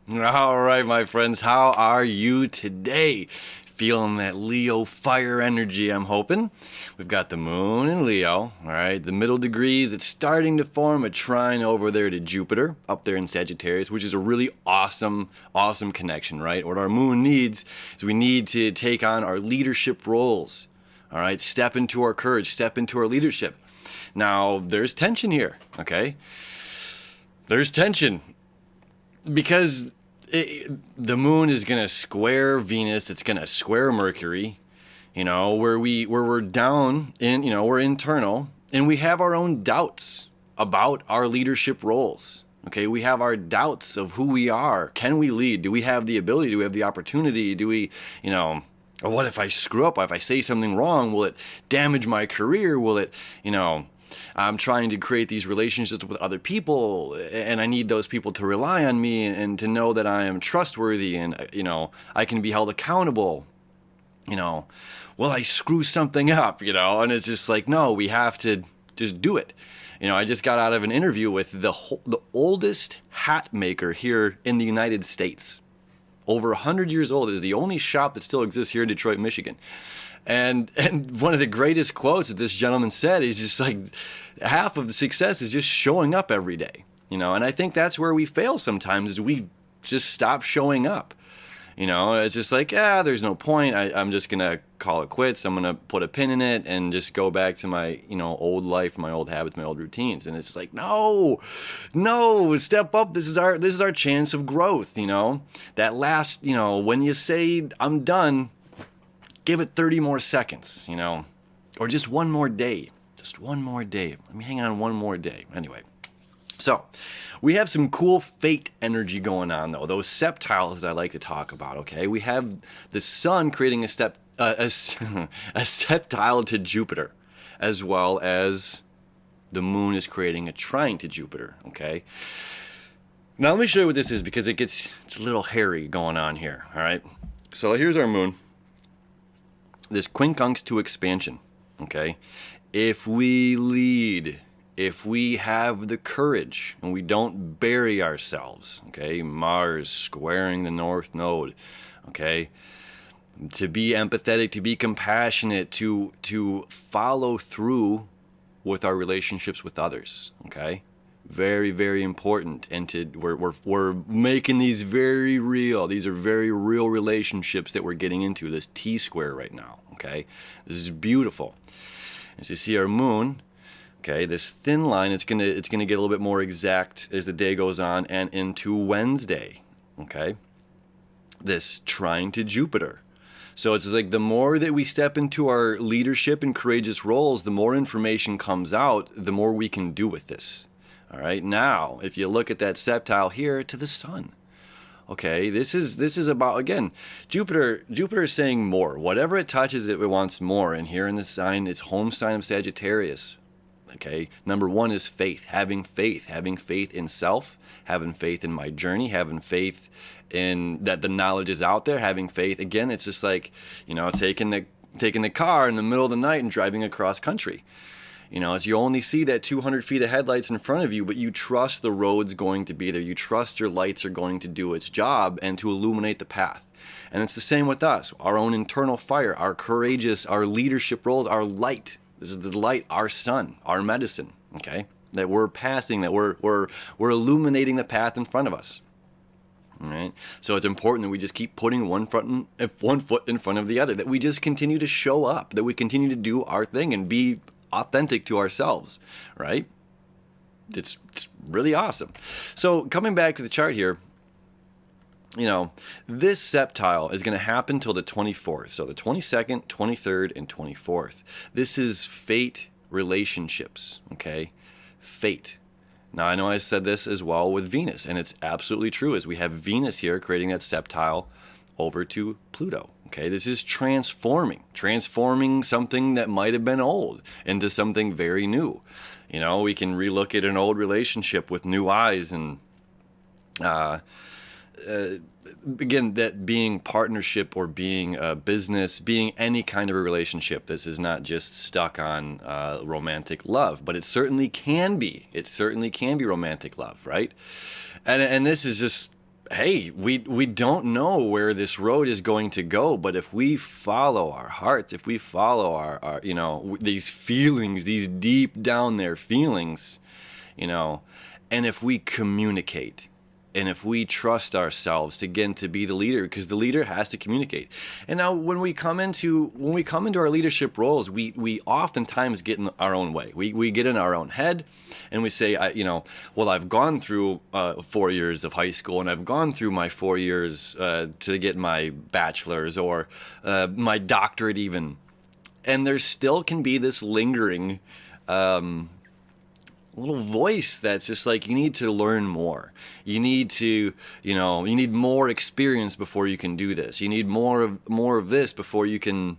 All right, my friends, how are you today? Feeling that Leo fire energy, I'm hoping. We've got the moon in Leo, all right, the middle degrees. It's starting to form a trine over there to Jupiter, up there in Sagittarius, which is a really awesome connection, right? What our moon needs is we need to take on our leadership roles, all right? Step into our courage, step into our leadership. Now, there's tension here, okay? There's tension because the moon is going to square Venus, it's going to square Mercury, where we're down in, we're internal and we have our own doubts about our leadership roles. Okay, we have our doubts of who we are. Can we lead? Do we have the ability? Do we have the opportunity? Do we, or what if I screw up? If I say something wrong, will it damage my career? Will it, I'm trying to create these relationships with other people, and I need those people to rely on me and to know that I am trustworthy and, I can be held accountable. Will I screw something up, and it's just like, no, we have to just do it. I just got out of an interview with the oldest hat maker here in the United States. Over 100 years old. It is the only shop that still exists here in Detroit, Michigan. And one of the greatest quotes that this gentleman said is just like, half of the success is just showing up every day, and I think that's where we fail sometimes is we just stop showing up. It's just like, there's no point. I'm just going to call it quits. I'm going to put a pin in it and just go back to my, old life, my old habits, my old routines. And it's like, no, step up. This is our chance of growth. That last, when you say I'm done, give it 30 more seconds, or just one more day. Just one more day. Let me hang on one more day. Anyway, so we have some cool fate energy going on, though. Those septiles that I like to talk about, okay? We have the sun creating a septile to Jupiter, as well as the moon is creating a trine to Jupiter, okay? Now, let me show you what this is because it's a little hairy going on here, all right? So here's our moon. This quincunx to expansion, okay? If we lead, if we have the courage and we don't bury ourselves, okay? Mars squaring the North Node, okay? To be empathetic, to be compassionate, to follow through with our relationships with others, okay? Very, very important. And we're making these very real. These are very real relationships that we're getting into, this T-square right now, okay? This is beautiful. As you see our moon, okay, this thin line, it's gonna get a little bit more exact as the day goes on and into Wednesday, okay? This trine to Jupiter. So it's like the more that we step into our leadership and courageous roles, the more information comes out, the more we can do with this. All right, now, if you look at that septile here to the sun, okay, this is about, again, Jupiter is saying more. Whatever it touches, it wants more. And here in this sign, it's home sign of Sagittarius. Okay, number one is faith, having faith in self, having faith in my journey, having faith in that the knowledge is out there, having faith. Again, it's just like, taking the car in the middle of the night and driving across country. As you only see that 200 feet of headlights in front of you, but you trust the road's going to be there. You trust your lights are going to do its job and to illuminate the path. And it's the same with us. Our own internal fire, our courageous, our leadership roles, our light. This is the light, our sun, our medicine, okay? That we're passing, that we're illuminating the path in front of us. All right? So it's important that we just keep putting one foot in front of the other, that we just continue to show up, that we continue to do our thing and be authentic to ourselves, right? It's really awesome. So coming back to the chart here, this septile is going to happen till the 24th. So the 22nd, 23rd, and 24th. This is fate relationships, okay? Fate. Now, I know I said this as well with Venus, and it's absolutely true, as we have Venus here creating that septile over to Pluto. Okay, this is transforming something that might have been old into something very new. We can relook at an old relationship with new eyes and again, that being partnership or being a business, being any kind of a relationship, this is not just stuck on romantic love, but it certainly can be. It certainly can be romantic love, right? And this is just hey, we don't know where this road is going to go, but if we follow our hearts, if we follow our these feelings, these deep down there feelings, you know, and if we communicate, and if we trust ourselves again to be the leader, because the leader has to communicate. And now when we come into our leadership roles, we oftentimes get in our own way. We get in our own head, and we say, well, I've gone through 4 years of high school, and I've gone through my 4 years to get my bachelor's or my doctorate even, and there still can be this lingering little voice that's just like, you need to learn more. You need to, you need more experience before you can do this. You need more of this before you can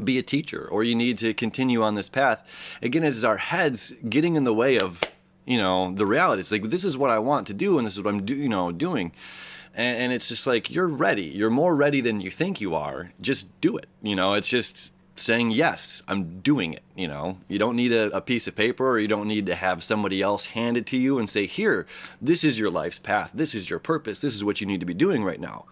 be a teacher, or you need to continue on this path. Again, it's our heads getting in the way of, the reality. It's like, this is what I want to do, and this is what I'm doing. And it's just like, you're ready. You're more ready than you think you are. Just do it. It's just saying, yes, I'm doing it. You don't need a piece of paper, or you don't need to have somebody else hand it to you and say, here, this is your life's path. This is your purpose. This is what you need to be doing right now.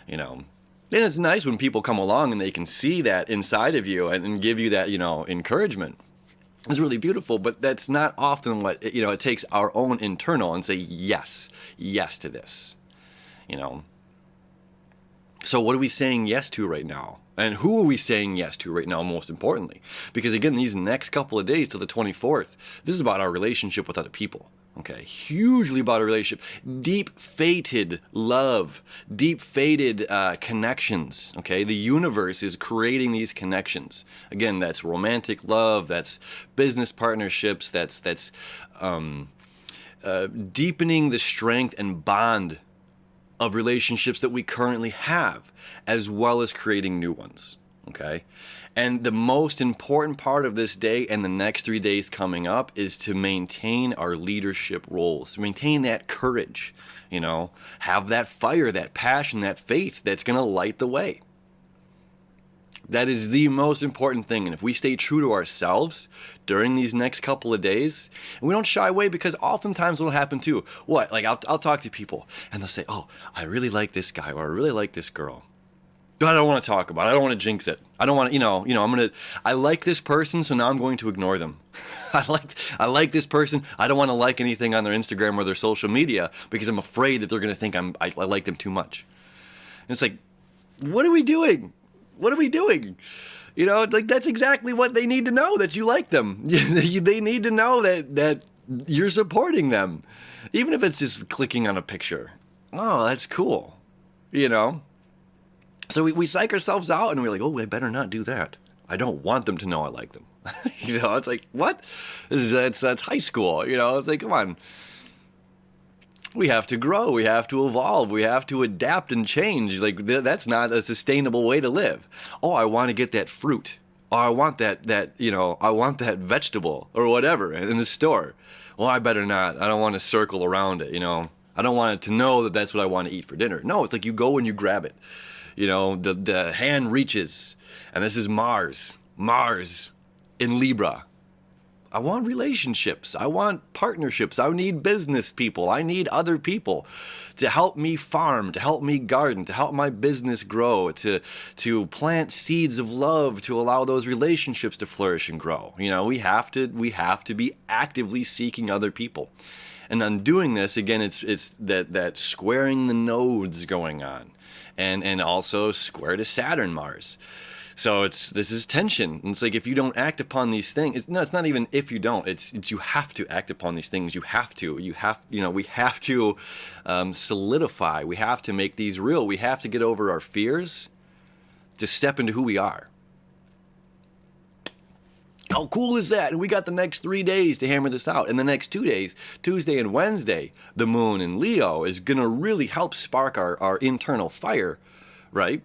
And it's nice when people come along and they can see that inside of you and give you that, encouragement. It's really beautiful, but that's not often what, it takes our own internal and say, yes to this, So what are we saying yes to right now? And who are we saying yes to right now, most importantly? Because again, these next couple of days till the 24th, this is about our relationship with other people. Okay, hugely about our relationship. Deep-fated love, deep-fated connections. Okay, the universe is creating these connections. Again, that's romantic love, that's business partnerships, that's deepening the strength and bond of relationships that we currently have, as well as creating new ones, okay? And the most important part of this day and the next 3 days coming up is to maintain our leadership roles, maintain that courage, have that fire, that passion, that faith that's going to light the way. That is the most important thing. And if we stay true to ourselves during these next couple of days, and we don't shy away, because oftentimes what'll happen too, like I'll talk to people and they'll say, oh, I really like this guy, or I really like this girl. But I don't want to talk about it. I don't want to jinx it. I don't want to, I like this person, so now I'm going to ignore them. I like this person. I don't want to like anything on their Instagram or their social media because I'm afraid that they're going to think I like them too much. And it's like, what are we doing? What are we doing? Like, that's exactly what they need to know, that you like them. They need to know that you're supporting them. Even if it's just clicking on a picture. Oh, that's cool. So we psych ourselves out and we're like, oh, I better not do that. I don't want them to know I like them. It's like, what? That's high school. It's like, come on. We have to grow, we have to evolve, we have to adapt and change. Like, that's not a sustainable way to live. Oh, I want to get that fruit. Oh, I want that I want that vegetable or whatever in the store. Well, I better not. I don't want to circle around it, I don't want it to know that that's what I want to eat for dinner. No, it's like you go and you grab it. The hand reaches, and this is Mars in Libra. I want relationships. I want partnerships. I need business people. I need other people to help me farm, to help me garden, to help my business grow, to plant seeds of love, to allow those relationships to flourish and grow. We have to be actively seeking other people. And on doing this, again, it's that squaring the nodes going on, and also square to Saturn, Mars. So this is tension. And it's like, if you don't act upon these things, it's not even if you don't, it's you have to act upon these things. We have to solidify. We have to make these real. We have to get over our fears to step into who we are. How cool is that? And we got the next 3 days to hammer this out. And the next 2 days, Tuesday and Wednesday, the moon in Leo is going to really help spark our internal fire, right?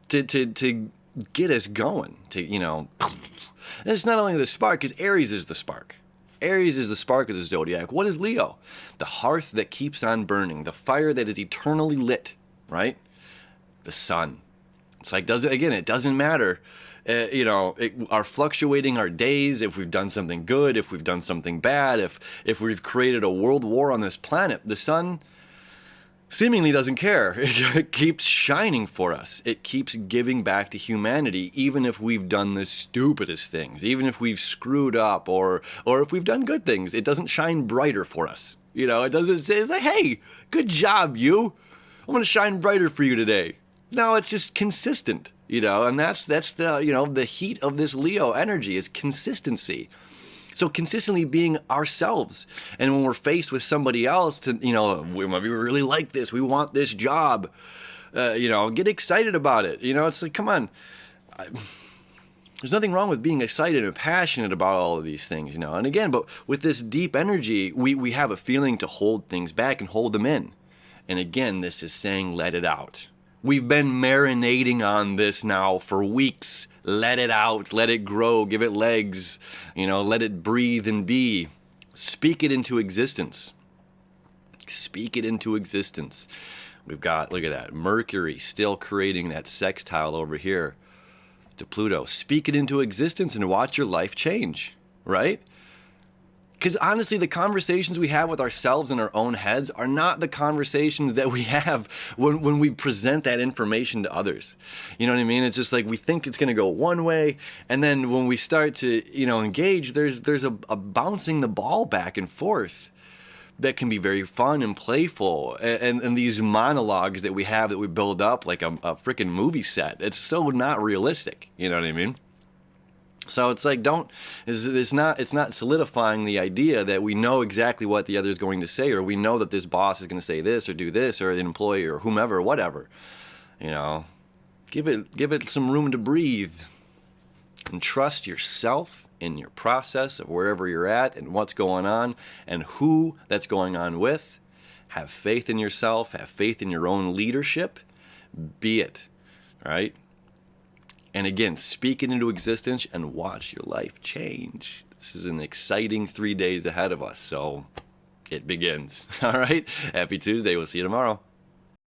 To get us going, and it's not only the spark, because Aries is the spark. Aries is the spark of the zodiac. What is Leo? The hearth that keeps on burning, the fire that is eternally lit, right? The sun. It's like, it doesn't matter, our fluctuating our days, if we've done something good, if we've done something bad, if we've created a world war on this planet, the sun, seemingly doesn't care. It keeps shining for us. It keeps giving back to humanity, even if we've done the stupidest things, even if we've screwed up, or if we've done good things. It doesn't shine brighter for us. You know, it doesn't say, it's like, hey, good job, you. I'm going to shine brighter for you today. No, it's just consistent, you know, and that's the, you know, the heat of this Leo energy is consistency. So consistently being ourselves. And when we're faced with somebody else to, you know, we really like this, we want this job, you know, get excited about it. You know, it's like, come on. There's nothing wrong with being excited and passionate about all of these things, you know. And again, but with this deep energy, we have a feeling to hold things back and hold them in. And again, this is saying, let it out. We've been marinating on this now for weeks. Let it out, let it grow, give it legs, you know, let it breathe and be. Speak it into existence. Speak it into existence. We've got, look at that, Mercury still creating that sextile over here to Pluto. Speak it into existence and watch your life change, right? Because honestly, the conversations we have with ourselves in our own heads are not the conversations that we have when we present that information to others. You know what I mean? It's just like we think it's going to go one way, and then when we start to, you know, engage, there's a bouncing the ball back and forth that can be very fun and playful. And these monologues that we have that we build up like a freaking movie set, it's so not realistic. You know what I mean? So it's like, it's not solidifying the idea that we know exactly what the other is going to say, or we know that this boss is going to say this or do this, or the employee or whomever, whatever. You know, give it some room to breathe, and trust yourself in your process of wherever you're at and what's going on and who that's going on with. Have faith in yourself, have faith in your own leadership. Be it, right? And again, speak it into existence and watch your life change. This is an exciting 3 days ahead of us, so it begins. All right? Happy Tuesday. We'll see you tomorrow.